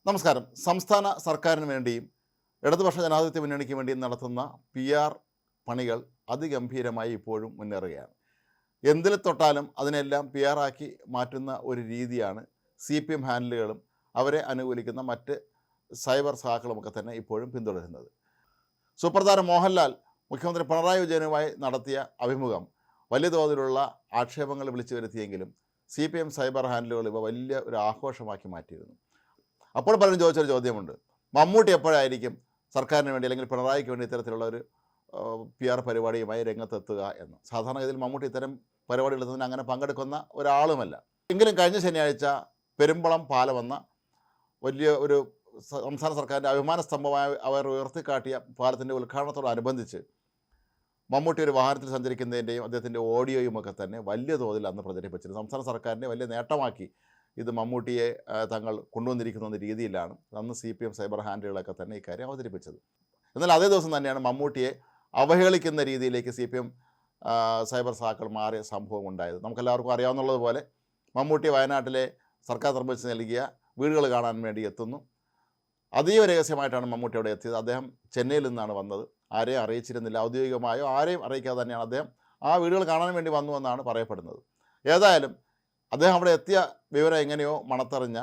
നമസ്കാരം. സംസ്ഥാന സർക്കാരിന് വേണ്ടിയും ഇടതുപക്ഷ ജനാധിപത്യ മുന്നണിക്ക് വേണ്ടിയും നടത്തുന്ന PR പണികൾ അതിഗംഭീരമായി ഇപ്പോഴും മുന്നേറുകയാണ്. എന്തിൽ തൊട്ടാലും അതിനെല്ലാം PR ആക്കി മാറ്റുന്ന ഒരു രീതിയാണ് CPM ഹാൻഡിലുകളും അവരെ അനുകൂലിക്കുന്ന മറ്റ് സൈബർ സഹാക്കളുമൊക്കെ തന്നെ ഇപ്പോഴും പിന്തുടരുന്നത്. സൂപ്പർതാരം മോഹൻലാൽ മുഖ്യമന്ത്രി പിണറായി വിജയനുമായി നടത്തിയ അഭിമുഖം വലിയ തോതിലുള്ള ആക്ഷേപങ്ങൾ വിളിച്ചു വരുത്തിയെങ്കിലും CPM സൈബർ ഹാൻഡിലുകൾ ഇവ വലിയ ഒരു ആഘോഷമാക്കി മാറ്റിയിരുന്നു. അപ്പോൾ പലരും ചോദിച്ചൊരു ചോദ്യമുണ്ട്, മമ്മൂട്ടി എപ്പോഴായിരിക്കും സർക്കാരിന് വേണ്ടി അല്ലെങ്കിൽ പിണറായിക്ക് വേണ്ടി ഇത്തരത്തിലുള്ള ഒരു PR പരിപാടിയുമായി രംഗത്തെത്തുക എന്ന്. സാധാരണഗതിയിൽ മമ്മൂട്ടി ഇത്തരം പരിപാടികളെത്തുന്നതിന് അങ്ങനെ പങ്കെടുക്കുന്ന ഒരാളുമല്ല. എങ്കിലും കഴിഞ്ഞ ശനിയാഴ്ച പെരുമ്പളം പാലമെന്ന വലിയ ഒരു സംസ്ഥാന സർക്കാരിൻ്റെ അഭിമാന സ്തംഭമായി അവർ ഉയർത്തിക്കാട്ടിയ പാലത്തിൻ്റെ ഉദ്ഘാടനത്തോടനുബന്ധിച്ച് മമ്മൂട്ടി ഒരു വാഹനത്തിൽ സഞ്ചരിക്കുന്നതിൻ്റെയും അദ്ദേഹത്തിൻ്റെ ഓഡിയോയും ഒക്കെ തന്നെ വലിയ തോതിൽ അന്ന് പ്രചരിപ്പിച്ചിരുന്നു. സംസ്ഥാന സർക്കാരിൻ്റെ വലിയ നേട്ടമാക്കി ഇത് മമ്മൂട്ടിയെ തങ്ങൾ കൊണ്ടുവന്നിരിക്കുന്ന രീതിയിലാണ് അന്ന് CPM സൈബർ ഹാൻഡിലുകളൊക്കെ തന്നെ ഇക്കാര്യം അവതരിപ്പിച്ചത്. എന്നാൽ അതേ ദിവസം തന്നെയാണ് മമ്മൂട്ടിയെ അവഹേളിക്കുന്ന രീതിയിലേക്ക് CPM സൈബർ സഹാക്കൾ മാറിയ സംഭവം ഉണ്ടായത്. നമുക്കെല്ലാവർക്കും അറിയാവുന്നതുപോലെ മമ്മൂട്ടി വയനാട്ടിലെ സർക്കാർ നിർമ്മിച്ച് നൽകിയ വീടുകൾ കാണാൻ വേണ്ടി എത്തുന്നു. അതീവ രഹസ്യമായിട്ടാണ് മമ്മൂട്ടി അവിടെ എത്തിയത്. അദ്ദേഹം ചെന്നൈയിൽ നിന്നാണ് വന്നത്. ആരെയും അറിയിച്ചിരുന്നില്ല, ഔദ്യോഗികമായോ ആരെയും അറിയിക്കാതെ തന്നെയാണ് അദ്ദേഹം ആ വീടുകൾ കാണാൻ വേണ്ടി വന്നു എന്നാണ് പറയപ്പെടുന്നത്. ഏതായാലും അദ്ദേഹം അവിടെ എത്തിയ വിവരം എങ്ങനെയോ മണത്തറിഞ്ഞ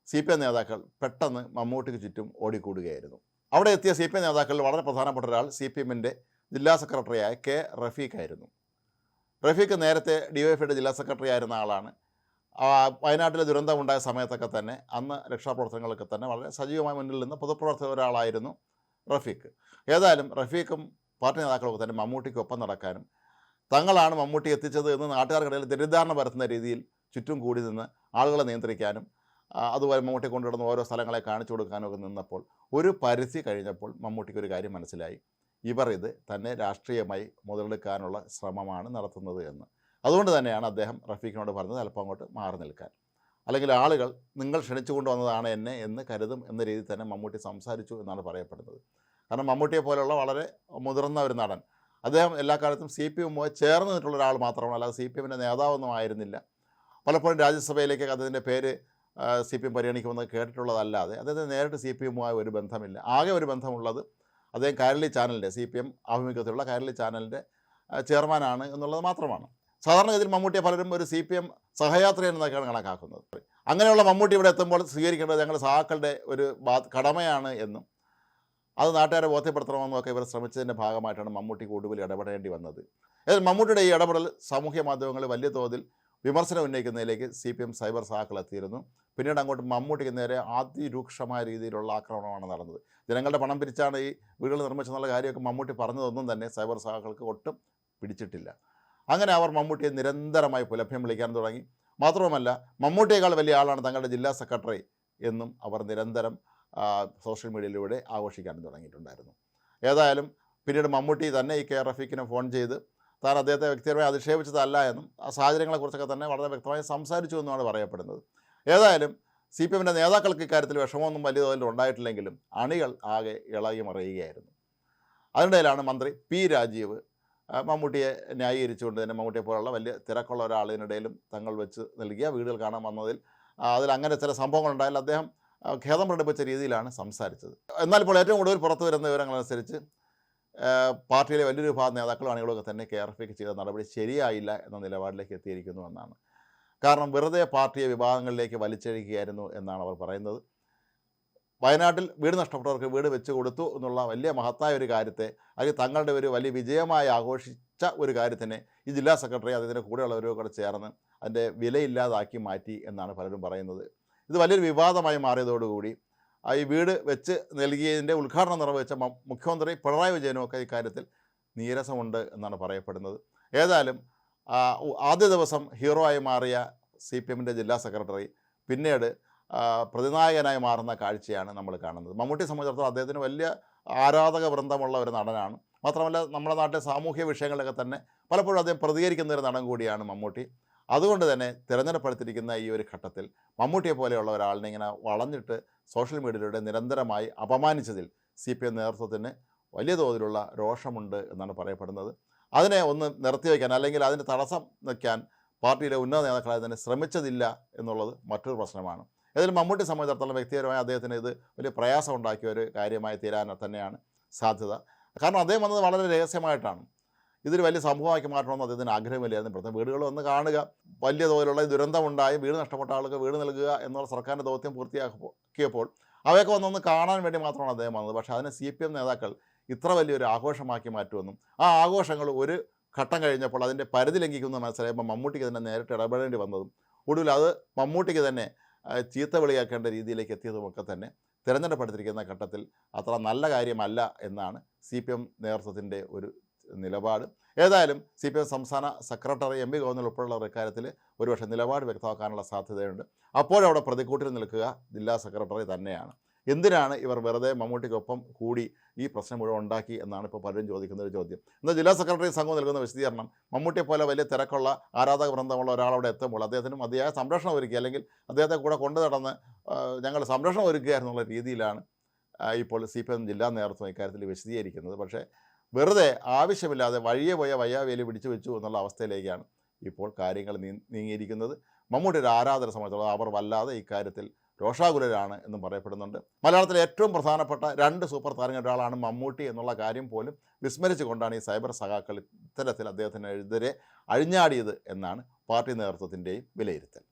CPM നേതാക്കൾ പെട്ടെന്ന് മമ്മൂട്ടിക്ക് ചുറ്റും ഓടിക്കൂടുകയായിരുന്നു. അവിടെ എത്തിയ CPM നേതാക്കളിൽ വളരെ പ്രധാനപ്പെട്ട ഒരാൾ CPMൻ്റെ ജില്ലാ സെക്രട്ടറിയായ K. റഫീഖ് ആയിരുന്നു. റഫീഖ് നേരത്തെ DYFIയുടെ ജില്ലാ സെക്രട്ടറി ആയിരുന്ന ആളാണ്. വയനാട്ടിലെ ദുരന്തമുണ്ടായ സമയത്തൊക്കെ തന്നെ അന്ന് രക്ഷാപ്രവർത്തനങ്ങളൊക്കെ തന്നെ വളരെ സജീവമായി മുന്നിൽ നിന്ന് പൊതുപ്രവർത്തക ഒരാളായിരുന്നു റഫീഖ്. ഏതായാലും റഫീഖും പാർട്ടി നേതാക്കളൊക്കെ തന്നെ മമ്മൂട്ടിക്കൊപ്പം നടക്കാനും തങ്ങളാണ് മമ്മൂട്ടി എത്തിച്ചത് എന്ന് നാട്ടുകാർക്കിടയിൽ തെറ്റിദ്ധാരണ പരത്തുന്ന രീതിയിൽ ചുറ്റും കൂടി നിന്ന് ആളുകളെ നിയന്ത്രിക്കാനും അതുപോലെ മമ്മൂട്ടി കൊണ്ടുവരുന്ന ഓരോ സ്ഥലങ്ങളെ കാണിച്ചു കൊടുക്കാനും ഒക്കെ നിന്നപ്പോൾ ഒരു പരിധി കഴിഞ്ഞപ്പോൾ മമ്മൂട്ടിക്ക് ഒരു കാര്യം മനസ്സിലായി, ഇവർ ഇത് തന്നെ രാഷ്ട്രീയമായി മുതലെടുക്കാനുള്ള ശ്രമമാണ് നടത്തുന്നത് എന്ന്. അതുകൊണ്ട് തന്നെയാണ് അദ്ദേഹം റഫീഖിനോട് പറഞ്ഞത് അല്പം അങ്ങോട്ട് മാറി നിൽക്കാൻ, അല്ലെങ്കിൽ ആളുകൾ നിങ്ങൾ ക്ഷണിച്ചു കൊണ്ടുവന്നതാണ് എന്നെ എന്ന് കരുതും എന്ന രീതിയിൽ തന്നെ മമ്മൂട്ടി സംസാരിച്ചു എന്നാണ് പറയപ്പെടുന്നത്. കാരണം മമ്മൂട്ടിയെ പോലെയുള്ള വളരെ മുതിർന്ന ഒരു നടൻ, അദ്ദേഹം എല്ലാ കാലത്തും CPMുമായി ചേർന്ന് നിന്നിട്ടുള്ള ഒരാൾ മാത്രമാണ്, അല്ലാതെ CPMൻ്റെ നേതാവൊന്നും ആയിരുന്നില്ല. പലപ്പോഴും രാജ്യസഭയിലേക്ക് അദ്ദേഹത്തിൻ്റെ പേര് CPM പരിഗണിക്കുമെന്ന് കേട്ടിട്ടുള്ളതല്ലാതെ അദ്ദേഹത്തിന് നേരിട്ട് CPMുമായി ഒരു ബന്ധമില്ല. ആകെ ഒരു ബന്ധമുള്ളത് അദ്ദേഹം കൈരളി ചാനലിൻ്റെ CPM ആഭിമുഖ്യത്തിലുള്ള കൈരളി ചാനലിൻ്റെ ചെയർമാനാണ് എന്നുള്ളത് മാത്രമാണ്. സാധാരണഗതിയിൽ മമ്മൂട്ടിയെ പലരും ഒരു CPM സഹയാത്രി എന്നൊക്കെയാണ് കണക്കാക്കുന്നത്. അങ്ങനെയുള്ള മമ്മൂട്ടി ഇവിടെ എത്തുമ്പോൾ സ്വീകരിക്കേണ്ടത് ഞങ്ങളുടെ സഹാക്കളുടെ ഒരു കടമയാണ് എന്നും അത് നാട്ടുകാരെ ബോധ്യപ്പെടുത്തണമെന്നൊക്കെ ഇവർ ശ്രമിച്ചതിൻ്റെ ഭാഗമായിട്ടാണ് മമ്മൂട്ടി കൂടുതൽ ഇടപെടേണ്ടി വന്നത്. ഏതായാലും മമ്മൂട്ടിയുടെ ഈ ഇടപെടൽ സാമൂഹ്യ മാധ്യമങ്ങളിൽ വലിയ തോതിൽ വിമർശനം ഉന്നയിക്കുന്നതിലേക്ക് CPM സൈബർ സഹാക്കൾ എത്തിയിരുന്നു. പിന്നീട് അങ്ങോട്ട് മമ്മൂട്ടിക്ക് നേരെ അതിരൂക്ഷമായ രീതിയിലുള്ള ആക്രമണമാണ് നടന്നത്. ജനങ്ങളുടെ പണം പിരിച്ചാണ് ഈ വീടുകൾ നിർമ്മിച്ചെന്നുള്ള കാര്യമൊക്കെ മമ്മൂട്ടി പറഞ്ഞതൊന്നും തന്നെ സൈബർ സഹാക്കൾക്ക് ഒട്ടും പിടിച്ചിട്ടില്ല. അങ്ങനെ അവർ മമ്മൂട്ടിയെ നിരന്തരമായി പുലഭ്യം വിളിക്കാൻ തുടങ്ങി. മാത്രവുമല്ല, മമ്മൂട്ടിയേക്കാൾ വലിയ ആളാണ് തങ്ങളുടെ ജില്ലാ സെക്രട്ടറി എന്നും അവർ നിരന്തരം സോഷ്യൽ മീഡിയയിലൂടെ ആഘോഷിക്കാനും തുടങ്ങിയിട്ടുണ്ടായിരുന്നു. ഏതായാലും പിന്നീട് മമ്മൂട്ടി തന്നെ ഈ K. റഫീഖിനെ ഫോൺ ചെയ്ത് താൻ അദ്ദേഹത്തെ വ്യക്തിപരമായി അധിക്ഷേപിച്ചതല്ല എന്നും ആ സാഹചര്യങ്ങളെക്കുറിച്ചൊക്കെ തന്നെ വളരെ വ്യക്തമായി സംസാരിച്ചു എന്നുമാണ് പറയപ്പെടുന്നത്. ഏതായാലും CPMൻ്റെ നേതാക്കൾക്ക് ഇക്കാര്യത്തിൽ വിഷമമൊന്നും വലിയ തോതിൽ ഉണ്ടായിട്ടില്ലെങ്കിലും അണികൾ ആകെ ഇളകി മറിയുകയായിരുന്നു. അതിനിടയിലാണ് മന്ത്രി P. രാജീവ് മമ്മൂട്ടിയെ ന്യായീകരിച്ചുകൊണ്ട് തന്നെ മമ്മൂട്ടിയെ പോലുള്ള വലിയ തിരക്കുള്ള ഒരാളിനിടയിലും തങ്ങൾ വെച്ച് നൽകിയ വീടുകൾ കാണാൻ വന്നതിൽ അതിൽ അങ്ങനെ ചില സംഭവങ്ങളുണ്ടായാലും അദ്ദേഹം ഖേദം പ്രകടിപ്പിച്ച രീതിയിലാണ് സംസാരിച്ചത്. എന്നാൽ ഇപ്പോൾ ഏറ്റവും കൂടുതൽ പുറത്തു വരുന്ന വിവരങ്ങളനുസരിച്ച് പാർട്ടിയിലെ വലിയൊരു വിഭാഗം നേതാക്കളും അണികളൊക്കെ തന്നെ K. റഫീഖ് ചെയ്ത നടപടി ശരിയായില്ല എന്ന നിലപാടിലേക്ക് എത്തിയിരിക്കുന്നു എന്നാണ്. കാരണം വെറുതെ പാർട്ടിയെ വിഭാഗങ്ങളിലേക്ക് വലിച്ചഴിക്കുകയായിരുന്നു എന്നാണ് അവർ പറയുന്നത്. വയനാട്ടിൽ വീട് നഷ്ടപ്പെട്ടവർക്ക് വീട് വെച്ച് കൊടുത്തു എന്നുള്ള വലിയ മഹത്തായ ഒരു കാര്യത്തെ, അല്ലെങ്കിൽ തങ്ങളുടെ ഒരു വലിയ വിജയമായി ആഘോഷിച്ച ഒരു കാര്യത്തിനെ ഈ ജില്ലാ സെക്രട്ടറി അതിൻ്റെ കൂടെയുള്ളവരൊക്കെ കൂടെ ചേർന്ന് അതിൻ്റെ വിലയില്ലാതാക്കി മാറ്റി എന്നാണ് പലരും പറയുന്നത്. ഇത് വലിയൊരു വിവാദമായി മാറിയതോടുകൂടി ഈ വീട് വെച്ച് നൽകിയതിൻ്റെ ഉദ്ഘാടനം നിർവഹിച്ച മുഖ്യമന്ത്രി പിണറായി വിജയനുമൊക്കെ ഇക്കാര്യത്തിൽ നീരസമുണ്ട് എന്നാണ് പറയപ്പെടുന്നത്. ഏതായാലും ആദ്യ ദിവസം ഹീറോ ആയി മാറിയ CPMൻ്റെ ജില്ലാ സെക്രട്ടറി പിന്നീട് പ്രതിനായകനായി മാറുന്ന കാഴ്ചയാണ് നമ്മൾ കാണുന്നത്. മമ്മൂട്ടിയെ സംബന്ധിച്ചിടത്തോളം അദ്ദേഹത്തിന് വലിയ ആരാധക വൃന്ദമുള്ള ഒരു നടനാണ്. മാത്രമല്ല നമ്മുടെ നാട്ടിലെ സാമൂഹ്യ വിഷയങ്ങളിലൊക്കെ തന്നെ പലപ്പോഴും അദ്ദേഹം പ്രതികരിക്കുന്ന ഒരു നടൻ കൂടിയാണ് മമ്മൂട്ടി. അതുകൊണ്ട് തന്നെ തിരഞ്ഞെടുപ്പെടുത്തിയിരിക്കുന്ന ഈ ഒരു ഘട്ടത്തിൽ മമ്മൂട്ടിയെ പോലെയുള്ള ഒരാളിനെ ഇങ്ങനെ വളഞ്ഞിട്ട് സോഷ്യൽ മീഡിയയിലൂടെ നിരന്തരമായി അപമാനിച്ചതിൽ CPM നേതൃത്വത്തിന് വലിയ തോതിലുള്ള രോഷമുണ്ട് എന്നാണ് പറയപ്പെടുന്നത്. അതിനെ ഒന്ന് നിർത്തിവെക്കാൻ, അല്ലെങ്കിൽ അതിന് തടസ്സം നിൽക്കാൻ പാർട്ടിയിലെ ഉന്നത നേതാക്കളായി തന്നെ ശ്രമിച്ചതില്ല എന്നുള്ളത് മറ്റൊരു പ്രശ്നമാണ്. ഏതായാലും മമ്മൂട്ടി സംബന്ധിച്ചിടത്തോളം വ്യക്തിപരമായി അദ്ദേഹത്തിന് ഇത് വലിയ പ്രയാസം ഉണ്ടാക്കിയ ഒരു കാര്യമായി തീരാൻ തന്നെയാണ് സാധ്യത. കാരണം അദ്ദേഹം വന്നത് വളരെ രഹസ്യമായിട്ടാണ്. ഇതൊരു വലിയ സംഭവമാക്കി മാറ്റണമെന്ന് അദ്ദേഹത്തിന് ആഗ്രഹമില്ലായിരുന്നു. പ്രത്യേകം വീടുകൾ വന്ന് കാണുക, വലിയ തോതിലുള്ള ദുരന്തമുണ്ടായി വീട് നഷ്ടപ്പെട്ട ആൾക്ക് വീട് നൽകുക എന്നുള്ള സർക്കാരിൻ്റെ ദൗത്യം പൂർത്തിയാക്കിയപ്പോൾ അവയൊക്കെ വന്നൊന്ന് കാണാൻ വേണ്ടി മാത്രമാണ് അദ്ദേഹം വന്നത്. പക്ഷേ അതിനെ CPM നേതാക്കൾ ഇത്ര വലിയൊരു ആഘോഷമാക്കി മാറ്റുമെന്നും ആ ആഘോഷങ്ങൾ ഒരു ഘട്ടം കഴിഞ്ഞപ്പോൾ അതിൻ്റെ പരിധി ലംഘിക്കുന്ന മനസ്സിലായപ്പോൾ മമ്മൂട്ടിക്ക് തന്നെ നേരിട്ട് ഇടപെടേണ്ടി വന്നതും ഒടുവിൽ അത് മമ്മൂട്ടിക്ക് തന്നെ ചീത്ത വിളിയാക്കേണ്ട രീതിയിലേക്ക് എത്തിയതുമൊക്കെ തന്നെ തിരഞ്ഞെടുപ്പെടുത്തിരിക്കുന്ന ഘട്ടത്തിൽ അത്ര നല്ല കാര്യമല്ല എന്നാണ് CPM നേതൃത്വത്തിൻ്റെ ഒരു നിലപാട്. ഏതായാലും CPM സംസ്ഥാന സെക്രട്ടറി MV ഗോവിന്ദൻ ഉൾപ്പെടെയുള്ളവർ ഇക്കാര്യത്തിൽ ഒരുപക്ഷെ നിലപാട് വ്യക്തമാക്കാനുള്ള സാധ്യതയുണ്ട്. അപ്പോഴവിടെ പ്രതിക്കൂട്ടിൽ നിൽക്കുക ജില്ലാ സെക്രട്ടറി തന്നെയാണ്. എന്തിനാണ് ഇവർ വെറുതെ മമ്മൂട്ടിക്കൊപ്പം കൂടി ഈ പ്രശ്നം മുഴുവൻ ഉണ്ടാക്കി എന്നാണ് ഇപ്പോൾ പലരും ചോദിക്കുന്ന ഒരു ചോദ്യം. എന്നാൽ ജില്ലാ സെക്രട്ടറി സംഘം നൽകുന്ന വിശദീകരണം, മമ്മൂട്ടിയെ പോലെ വലിയ തിരക്കുള്ള ആരാധക വൃന്ദമുള്ള ഒരാളവിടെ എത്തുമ്പോൾ അദ്ദേഹത്തിന് മതിയായ സംരക്ഷണം ഒരുക്കുക, അല്ലെങ്കിൽ അദ്ദേഹത്തെ കൂടെ കൊണ്ടു നടന്ന് ഞങ്ങൾ സംരക്ഷണം ഒരുക്കുക എന്നുള്ള രീതിയിലാണ് ഇപ്പോൾ CPM ജില്ലാ നേതൃത്വം ഇക്കാര്യത്തിൽ വിശദീകരിക്കുന്നത്. പക്ഷേ വെറുതെ ആവശ്യമില്ലാതെ വഴിയെ പോയ വയ്യാവേലി പിടിച്ചു വെച്ചു എന്നുള്ള അവസ്ഥയിലേക്കാണ് ഇപ്പോൾ കാര്യങ്ങൾ നീങ്ങിയിരിക്കുന്നത്. മമ്മൂട്ടി ഒരു ആരാധന സംബന്ധിച്ചുള്ളത് അവർ വല്ലാതെ ഇക്കാര്യത്തിൽ രോഷാകുലരാണ് എന്നും പറയപ്പെടുന്നുണ്ട്. മലയാളത്തിലെ ഏറ്റവും പ്രധാനപ്പെട്ട 2 സൂപ്പർ താരങ്ങളിൽ ഒരാളാണ് മമ്മൂട്ടി എന്നുള്ള കാര്യം പോലും വിസ്മരിച്ചുകൊണ്ടാണ് ഈ സൈബർ സഖാക്കൾ ഇത്തരത്തിൽ അദ്ദേഹത്തിനെതിരെ അഴിഞ്ഞാടിയത് എന്നാണ് പാർട്ടി നേതൃത്വത്തിൻ്റെയും വിലയിരുത്തൽ.